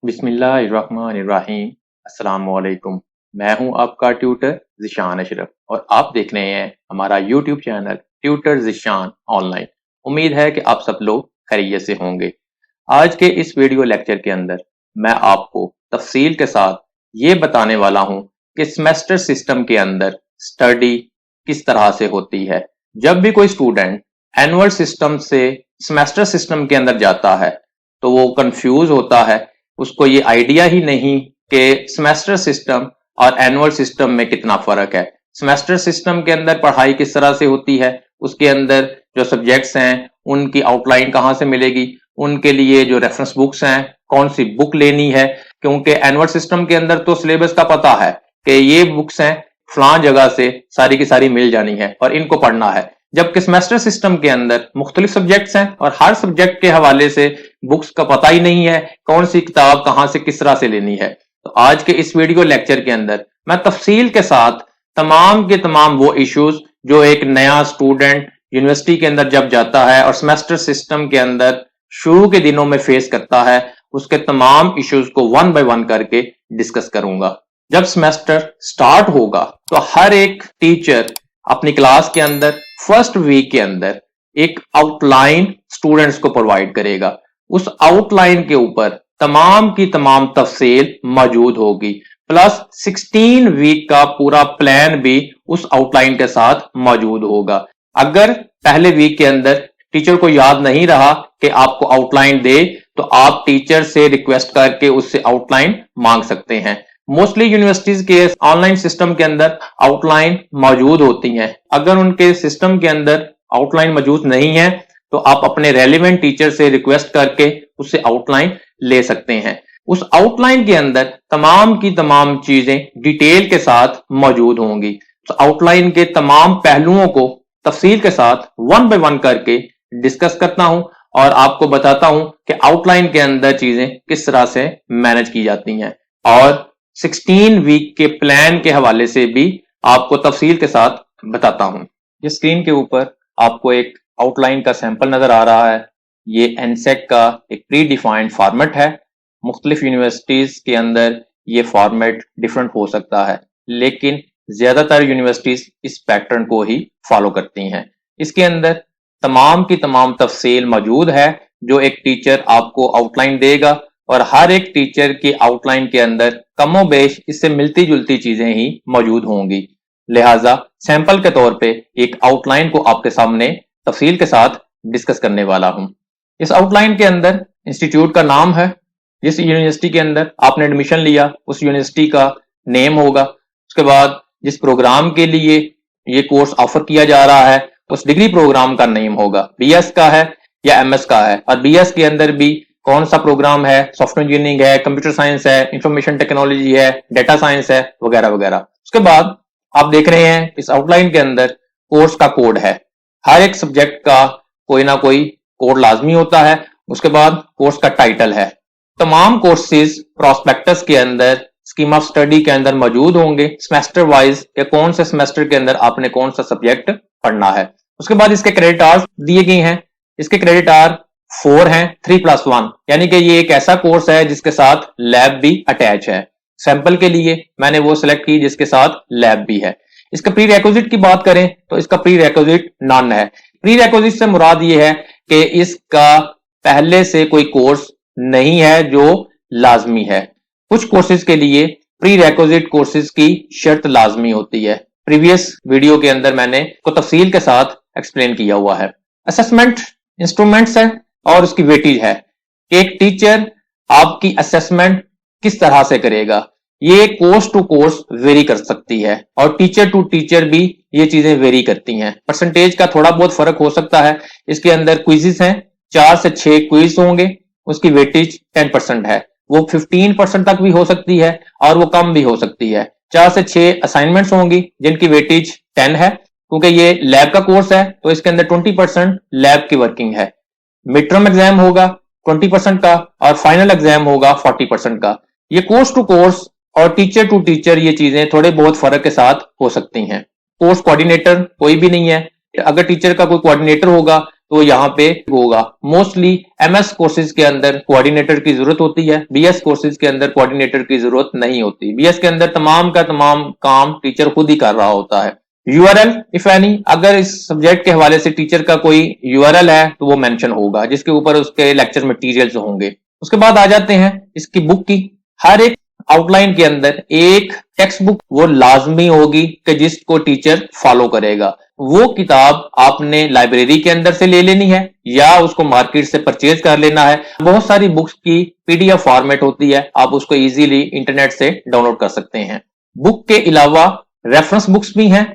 बिस्मिल्लाहिर्रहमानिर्रहीम। अस्सलामुअलैकुम। मैं हूं आपका ट्यूटर ज़िशान अशरफ और आप देख रहे हैं हमारा YouTube channel tutor Zeeshan online. उम्मीद है कि आप सब लोग खैरियत से होंगे। आज के इस वीडियो लेक्चर के अंदर मैं आपको तफसील के साथ ये बताने वाला हूं कि सेमेस्टर सिस्टम के अंदर स्टडी किस तरह से होती है। जब भी कोई स्टूडेंट एनुअल सिस्टम से सेमेस्टर सिस्टम के अंदर जाता है तो वो कंफ्यूज होता है, उसको ये आइडिया ही नहीं कि सेमेस्टर सिस्टम और एनुअल सिस्टम में कितना फर्क है। सेमेस्टर सिस्टम के अंदर पढ़ाई किस तरह से होती है, उसके अंदर जो सब्जेक्ट्स हैं उनकी आउटलाइन कहाँ से मिलेगी, उनके लिए जो रेफरेंस बुक्स हैं कौन सी बुक लेनी है, क्योंकि एनुअल सिस्टम के अंदर तो सिलेबस का पता है कि ये बुक्स हैं फलां जगह से सारी की सारी मिल जानी है और इनको पढ़ना है। जबकि सेमेस्टर सिस्टम के अंदर मुख्तलिफ सब्जेक्ट्स हैं और हर सब्जेक्ट के हवाले से बुक्स का पता ही नहीं है कौन सी किताब कहां से किस तरह से लेनी है। तो आज के इस वीडियो लेक्चर के अंदर मैं तफसील के साथ तमाम के तमाम वो इश्यूज जो एक नया स्टूडेंट यूनिवर्सिटी के अंदर जब जाता है और सेमेस्टर सिस्टम के अंदर शुरू के दिनों में फेस करता है, उसके तमाम इश्यूज को वन बाय वन करके डिस्कस करूंगा। जब सेमेस्टर स्टार्ट होगा तो हर एक टीचर अपनी क्लास के अंदर फर्स्ट वीक के अंदर एक आउटलाइन स्टूडेंट्स को प्रोवाइड करेगा। उस आउटलाइन के ऊपर तमाम की तमाम तफसील मौजूद होगी, प्लस 16 वीक का पूरा प्लान भी उस आउटलाइन के साथ मौजूद होगा। अगर पहले वीक के अंदर टीचर को याद नहीं रहा कि आपको आउटलाइन दे तो आप टीचर से रिक्वेस्ट करके उससे आउटलाइन मांग सकते हैं। मोस्टली यूनिवर्सिटीज के ऑनलाइन सिस्टम के अंदर आउटलाइन मौजूद होती हैं। अगर उनके सिस्टम के अंदर आउटलाइन मौजूद नहीं है तो आप अपने रेलिवेंट टीचर से रिक्वेस्ट करके उससे आउटलाइन ले सकते हैं। उस आउटलाइन के अंदर तमाम की तमाम चीजें डिटेल के साथ मौजूद होंगी। तो आउटलाइन के तमाम पहलुओं को तफसील के साथ वन बाय वन करके डिस्कस करता हूं और आपको बताता हूं कि आउटलाइन के अंदर चीजें किस तरह से मैनेज की जाती हैं और 16 वीक के प्लान के हवाले से भी आपको तफसील के साथ बताता हूं। ये स्क्रीन के ऊपर आपको एक आउटलाइन का सैंपल नजर आ रहा है। ये एनसेक का एक प्री डिफाइंड फॉर्मेट है। मुख्तलिफ यूनिवर्सिटीज के अंदर ये फॉर्मेट डिफरेंट हो सकता है, लेकिन ज्यादातर यूनिवर्सिटीज इस पैटर्न को ही फॉलो करती हैं। इसके अंदर तमाम की तमाम तफसील मौजूद है जो एक टीचर आपको आउटलाइन देगा और हर एक टीचर की आउटलाइन के अंदर कमोबेश इससे मिलती जुलती चीजें ही मौजूद होंगी। लिहाजा सैंपल के तौर पे एक आउटलाइन को आपके सामने तफसील के साथ डिस्कस करने वाला हूं। इस आउटलाइन के अंदर इंस्टीट्यूट का नाम है, जिस यूनिवर्सिटी के अंदर आपने एडमिशन लिया उस यूनिवर्सिटी का नेम होगा। उसके बाद जिस प्रोग्राम के लिए ये कोर्स ऑफर किया जा रहा है उस डिग्री प्रोग्राम का नेम होगा, बीएस का है या एमएस का है, और बीएस के अंदर भी कौन सा प्रोग्राम है, सॉफ्टवेयर इंजीनियरिंग है, कंप्यूटर साइंस है, इंफॉर्मेशन टेक्नोलॉजी है, डेटा साइंस है, वगैरह वगैरह। उसके बाद आप देख रहे हैं इस आउटलाइन के अंदर कोर्स का कोड है। हर एक सब्जेक्ट का कोई ना कोई कोड लाजमी होता है। उसके बाद कोर्स का टाइटल है। तमाम कोर्सेज प्रॉस्पेक्टस के अंदर स्कीम ऑफ स्टडी के अंदर मौजूद होंगे, सेमेस्टर वाइज या कौन से सेमेस्टर के अंदर आपने कौन सा सब्जेक्ट पढ़ना है। उसके बाद इसके क्रेडिट आवर्स दिए गए हैं। इसके क्रेडिट आवर 4 हैं, 3+1, यानी कि ये एक ऐसा कोर्स है जिसके साथ लैब भी अटैच है। सैंपल के लिए मैंने वो सिलेक्ट की जिसके साथ लैब भी है। इसका प्री रिक्विजिट की बात करें तो इसका प्री रिक्विजिट नॉन है। प्री रिक्विजिट से मुराद ये है कि इसका पहले से कोई कोर्स नहीं है जो लाजमी है। कुछ कोर्सेज के लिए प्री रिक्विजिट कोर्सेज की शर्त लाजमी होती है। प्रीवियस वीडियो के अंदर मैंने को तफसील के साथ एक्सप्लेन किया हुआ है। असेसमेंट इंस्ट्रूमेंट्स है और उसकी वेटेज है कि एक टीचर आपकी असेसमेंट किस तरह से करेगा। ये कोर्स टू कोर्स वेरी कर सकती है और टीचर टू टीचर भी ये चीजें वेरी करती हैं। परसेंटेज का थोड़ा बहुत फर्क हो सकता है। इसके अंदर क्विजेस हैं, 4 से 6 क्विज होंगे, उसकी वेटेज 10% है। वो 15% तक भी हो सकती है और वो कम भी हो सकती है। 4 से 6 असाइनमेंट्स होंगी जिनकी वेटेज 10 है। क्योंकि ये लैब का कोर्स है तो इसके अंदर 20% लैब की वर्किंग है। मिड टर्म एग्जाम होगा 20% का और फाइनल एग्जाम होगा 40% का। ये कोर्स टू कोर्स और टीचर टू टीचर ये चीजें थोड़े बहुत फर्क के साथ हो सकती हैं। कोर्स कोऑर्डिनेटर कोई भी नहीं है। अगर टीचर का कोई कोऑर्डिनेटर होगा तो यहाँ पे होगा। मोस्टली एमएस कोर्सेज के अंदर कोऑर्डिनेटर की जरूरत होती है, बीएस कोर्सेज के अंदर कोऑर्डिनेटर की जरूरत नहीं होती। बीएस के अंदर तमाम का तमाम काम टीचर खुद ही कर रहा होता है। यूआरएल इफ एनी, अगर इस सब्जेक्ट के हवाले से टीचर का कोई यूआरएल है तो वो मेंशन होगा, जिसके ऊपर उसके लेक्चर मटेरियल्स होंगे। उसके बाद आ जाते हैं इसकी बुक की। हर एक आउटलाइन के अंदर एक टेक्स्ट बुक वो लाजमी होगी कि जिसको टीचर फॉलो करेगा। वो किताब आपने लाइब्रेरी के अंदर से ले लेनी है या उसको मार्केट से परचेज कर लेना है। बहुत सारी बुक्स की पीडीएफ फॉर्मेट होती है, आप उसको इजीली इंटरनेट से डाउनलोड कर सकते हैं। बुक के अलावा रेफरेंस बुक्स भी हैं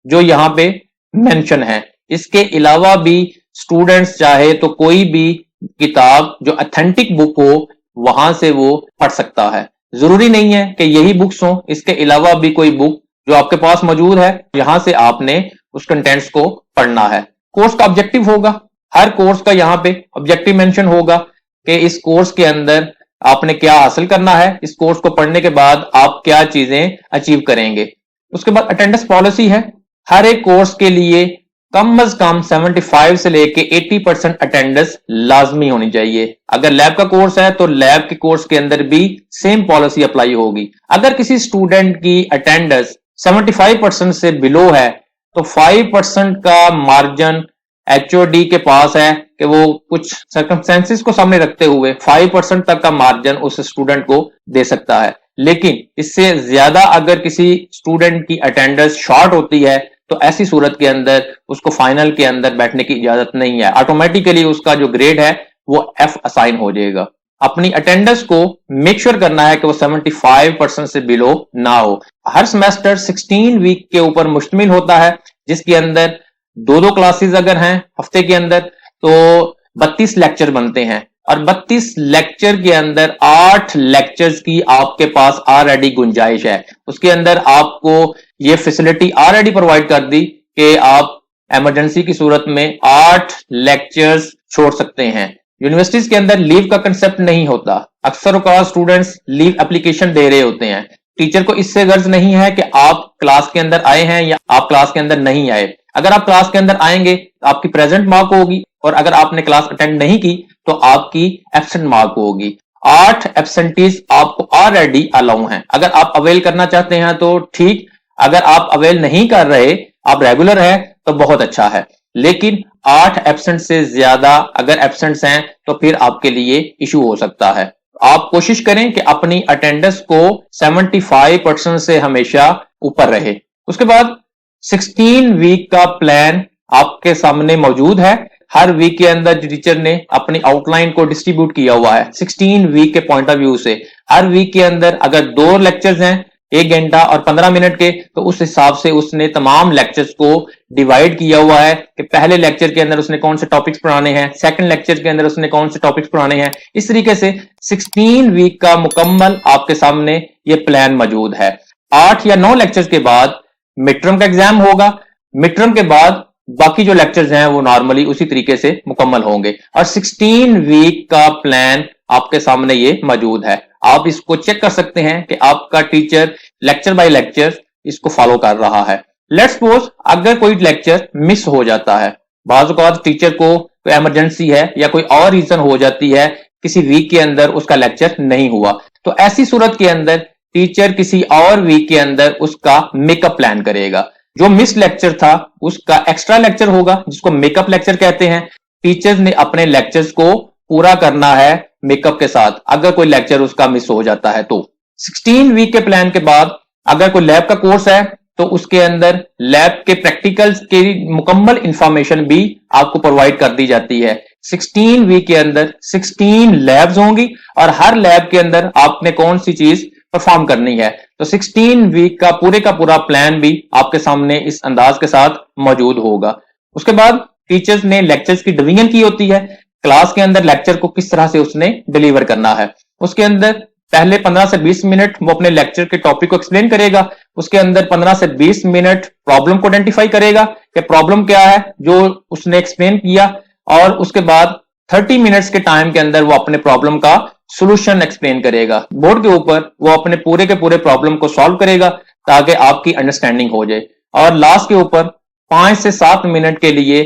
जो यहाँ पे मेंशन है। इसके अलावा भी स्टूडेंट्स चाहे तो कोई भी किताब जो ऑथेंटिक बुक हो वहां से वो पढ़ सकता है। जरूरी नहीं है कि यही बुक्स हो, इसके अलावा भी कोई बुक जो आपके पास मौजूद है यहां से आपने उस कंटेंट्स को पढ़ना है। कोर्स का ऑब्जेक्टिव होगा, हर कोर्स का यहाँ पे ऑब्जेक्टिव मेंशन होगा कि इस कोर्स के अंदर आपने क्या हासिल करना है, इस कोर्स को पढ़ने के बाद आप क्या चीजें अचीव करेंगे। उसके बाद अटेंडेंस पॉलिसी है, हर एक कोर्स के लिए कम अज कम 75 से लेके 80% अटेंडेंस लाजमी होनी चाहिए। अगर लैब का कोर्स है तो लैब के कोर्स के अंदर भी सेम पॉलिसी अप्लाई होगी। अगर किसी स्टूडेंट की अटेंडेंस 75% से बिलो है तो 5% का मार्जिन एचओडी के पास है कि वो कुछ सर्कमस्टेंसेस को सामने रखते हुए 5% तक का मार्जिन उस स्टूडेंट को दे सकता है। लेकिन इससे ज्यादा अगर किसी स्टूडेंट की अटेंडेंस शॉर्ट होती है तो ऐसी सूरत के अंदर उसको फाइनल के अंदर बैठने की इजाजत नहीं है, ऑटोमेटिकली उसका जो ग्रेड है वो एफ असाइन हो जाएगा। अपनी अटेंडेंस को मेक श्योर करना है कि वो 75% से बिलो ना हो। हर सेमेस्टर 16 वीक के ऊपर मुश्तमिल होता है, जिसके अंदर दो क्लासेस अगर हैं हफ्ते के अंदर तो 32 लेक्चर बनते हैं और 32 लेक्चर के अंदर 8 लेक्चर्स की आपके पास ऑलरेडी गुंजाइश है। उसके अंदर आपको ये फैसिलिटी ऑलरेडी प्रोवाइड कर दी कि आप इमरजेंसी की सूरत में 8 लेक्चर्स छोड़ सकते हैं। यूनिवर्सिटीज के अंदर लीव का कंसेप्ट नहीं होता, अक्सर औकात स्टूडेंट्स लीव एप्लीकेशन दे रहे होते हैं। टीचर को इससे गर्ज नहीं है कि आप क्लास के अंदर आए हैं या आप क्लास के अंदर नहीं आए। अगर आप क्लास के अंदर आएंगे आपकी प्रेजेंट मार्क होगी और अगर आपने क्लास अटेंड नहीं की तो आपकी एब्सेंट मार्क होगी। 8 एब्सेंटीज आपको ऑलरेडी अलाउ हैं। अगर आप अवेल करना चाहते हैं तो ठीक, अगर आप अवेल नहीं कर रहे, आप रेगुलर है तो बहुत अच्छा है। लेकिन 8 एब्सेंट से ज्यादा अगर एब्सेंट्स हैं तो फिर आपके लिए इशू हो सकता है। आप कोशिश करें कि अपनी अटेंडेंस को 75% से हमेशा ऊपर रहे। उसके बाद 16 वीक का प्लान आपके सामने मौजूद है। हर वीक के अंदर टीचर ने अपनी आउटलाइन को डिस्ट्रीब्यूट किया हुआ है 16 वीक के पॉइंट ऑफ व्यू से। हर वीक के अंदर अगर 2 लेक्चर्स हैं 1 घंटा और 15 मिनट के, तो उस हिसाब से उसने तमाम लेक्चर्स को डिवाइड किया हुआ है कि पहले लेक्चर के अंदर उसने कौन से टॉपिक्स पढ़ाने हैं, सेकंड लेक्चर के अंदर उसने कौन से टॉपिक्स पढ़ाने हैं। इस तरीके से 16 वीक का मुकम्मल आपके सामने ये प्लान मौजूद है। 8 या 9 लेक्चर्स के बाद मिड टर्म का एग्जाम होगा। मिड टर्म के बाद बाकी जो लेक्चर्स हैं वो नॉर्मली उसी तरीके से मुकम्मल होंगे और 16 वीक का प्लान आपके सामने ये मौजूद है। आप इसको चेक कर सकते हैं कि आपका टीचर लेक्चर बाय लेक्चर इसको फॉलो कर रहा है। लेट्स सपोज अगर कोई लेक्चर मिस हो जाता है, बाज़ औक़ात टीचर को कोई इमरजेंसी है या कोई और रीजन हो जाती है, किसी वीक के अंदर उसका लेक्चर नहीं हुआ, तो ऐसी सूरत के अंदर टीचर किसी और वीक के अंदर उसका मेकअप प्लान करेगा। जो मिस लेक्चर था उसका एक्स्ट्रा लेक्चर होगा जिसको मेकअप लेक्चर कहते हैं। टीचर्स ने अपने लेक्चर्स को पूरा करना है मेकअप के साथ अगर कोई लेक्चर उसका मिस हो जाता है तो। 16 वीक के प्लान के बाद अगर कोई लैब का कोर्स है तो उसके अंदर लैब के प्रैक्टिकल्स की मुकम्मल इंफॉर्मेशन भी आपको प्रोवाइड कर दी जाती है। 16 वीक के अंदर 16 लैब्स होंगी और हर लैब के अंदर आपने कौन सी चीज परफॉर्म करनी है। तो 16 वीक का पूरा प्लान भी आपके सामने इस अंदाज के साथ मौजूद होगा। उसके बाद टीचर्स ने लेक्चर्स की डिवीजन की होती है, क्लास के अंदर लेक्चर को किस तरह से उसने डिलीवर करना है। उसके अंदर पहले 15 से 20 मिनट वो अपने लेक्चर के टॉपिक को एक्सप्लेन करेगा। उसके अंदर 15 से 20 मिनट प्रॉब्लम को आइडेंटिफाई करेगा कि प्रॉब्लम क्या है जो उसने एक्सप्लेन किया, और उसके बाद 30 मिनट्स के टाइम के अंदर वो अपने प्रॉब्लम का सोल्यूशन एक्सप्लेन करेगा। बोर्ड के ऊपर वो अपने पूरे के पूरे प्रॉब्लम को सॉल्व करेगा ताकि आपकी अंडरस्टैंडिंग हो जाए। और लास्ट के ऊपर 5 से 7 मिनट के लिए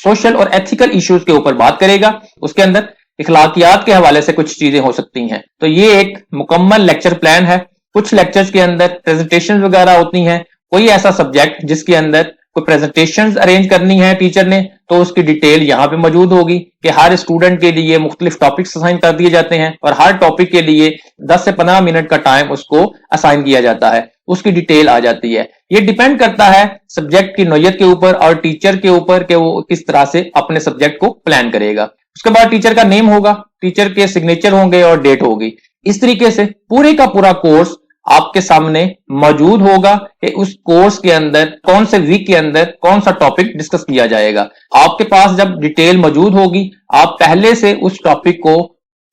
सोशल और एथिकल इश्यूज के ऊपर बात करेगा। उसके अंदर इखलाकियात के हवाले से कुछ चीजें हो सकती हैं। तो ये एक मुकम्मल लेक्चर प्लान है। कुछ लेक्चर्स के अंदर प्रेजेंटेशन वगैरह होती हैं। कोई ऐसा सब्जेक्ट जिसके अंदर कोई प्रेजेंटेशन अरेंज करनी है टीचर ने, तो उसकी डिटेल यहाँ पे मौजूद होगी कि हर स्टूडेंट के लिए मुख्तलिफ टॉपिक्स असाइन कर दिए जाते हैं और हर टॉपिक के लिए 10 से 15 मिनट का टाइम उसको असाइन किया जाता है, उसकी डिटेल आ जाती है। ये डिपेंड करता है सब्जेक्ट की नौयत के ऊपर और टीचर के ऊपर कि वो किस तरह से अपने सब्जेक्ट को प्लान करेगा। उसके बाद टीचर का नेम होगा, टीचर के सिग्नेचर होंगे और डेट होगी। इस तरीके से पूरे का पूरा कोर्स आपके सामने मौजूद होगा कि उस कोर्स के अंदर कौन से वीक के अंदर कौन सा टॉपिक डिस्कस किया जाएगा। आपके पास जब डिटेल मौजूद होगी, आप पहले से उस टॉपिक को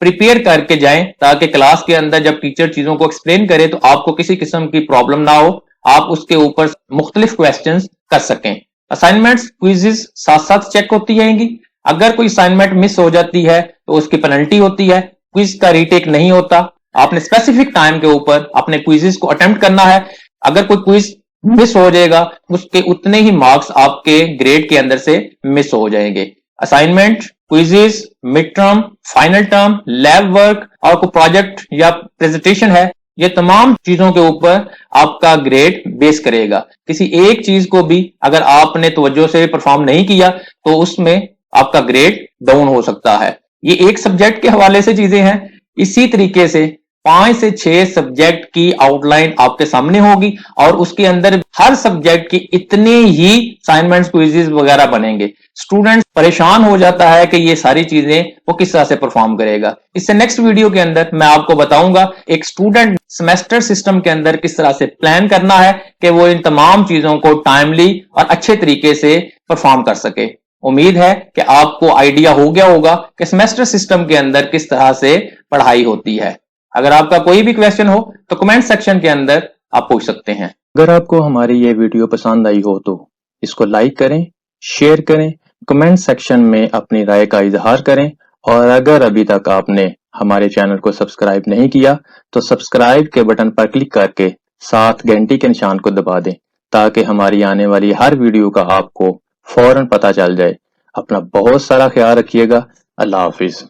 प्रिपेयर करके जाएं ताकि क्लास के अंदर जब टीचर चीजों को एक्सप्लेन करे तो आपको किसी किस्म की प्रॉब्लम ना हो, आप उसके ऊपर मुख्तलिफ क्वेश्चंस कर सकें। असाइनमेंट्स, क्विज़ेस साथ साथ चेक होती जाएंगी। अगर कोई असाइनमेंट मिस हो जाती है तो उसकी पेनल्टी होती है। क्विज का रीटेक नहीं होता। आपने स्पेसिफिक टाइम के ऊपर अपने क्विजेस को अटेम्प्ट करना है। अगर कोई क्विज मिस हो जाएगा, उसके उतने ही मार्क्स आपके ग्रेड के अंदर से मिस हो जाएंगे। Assignment, quizzes, mid term, final term, lab work और कोई प्रोजेक्ट या प्रेजेंटेशन है, ये तमाम चीजों के ऊपर आपका ग्रेड बेस करेगा। किसी एक चीज को भी अगर आपने तवज्जो से परफॉर्म नहीं किया तो उसमें आपका ग्रेड डाउन हो सकता है। ये एक सब्जेक्ट के हवाले से चीजें हैं। इसी तरीके से 5 से 6 सब्जेक्ट की आउटलाइन आपके सामने होगी और उसके अंदर हर सब्जेक्ट की इतने ही असाइनमेंट्स, क्विज़ेस वगैरह बनेंगे। स्टूडेंट परेशान हो जाता है कि ये सारी चीजें वो किस तरह से परफॉर्म करेगा। इससे नेक्स्ट वीडियो के अंदर मैं आपको बताऊंगा एक स्टूडेंट सेमेस्टर सिस्टम के अंदर किस तरह से प्लान करना है कि वो इन तमाम चीजों को टाइमली और अच्छे तरीके से परफॉर्म कर सके। उम्मीद है कि आपको आइडिया हो गया होगा कि सेमेस्टर सिस्टम के अंदर किस तरह से पढ़ाई होती है। अगर आपका कोई भी क्वेश्चन हो तो कमेंट सेक्शन के अंदर आप पूछ सकते हैं। अगर आपको हमारी ये वीडियो पसंद आई हो तो इसको लाइक करें, शेयर करें, कमेंट सेक्शन में अपनी राय का इजहार करें और अगर अभी तक आपने हमारे चैनल को सब्सक्राइब नहीं किया तो सब्सक्राइब के बटन पर क्लिक करके साथ घंटी के निशान को दबा दें ताकि हमारी आने वाली हर वीडियो का आपको फौरन पता चल जाए। अपना बहुत सारा ख्याल रखिएगा। अल्लाह हाफिज।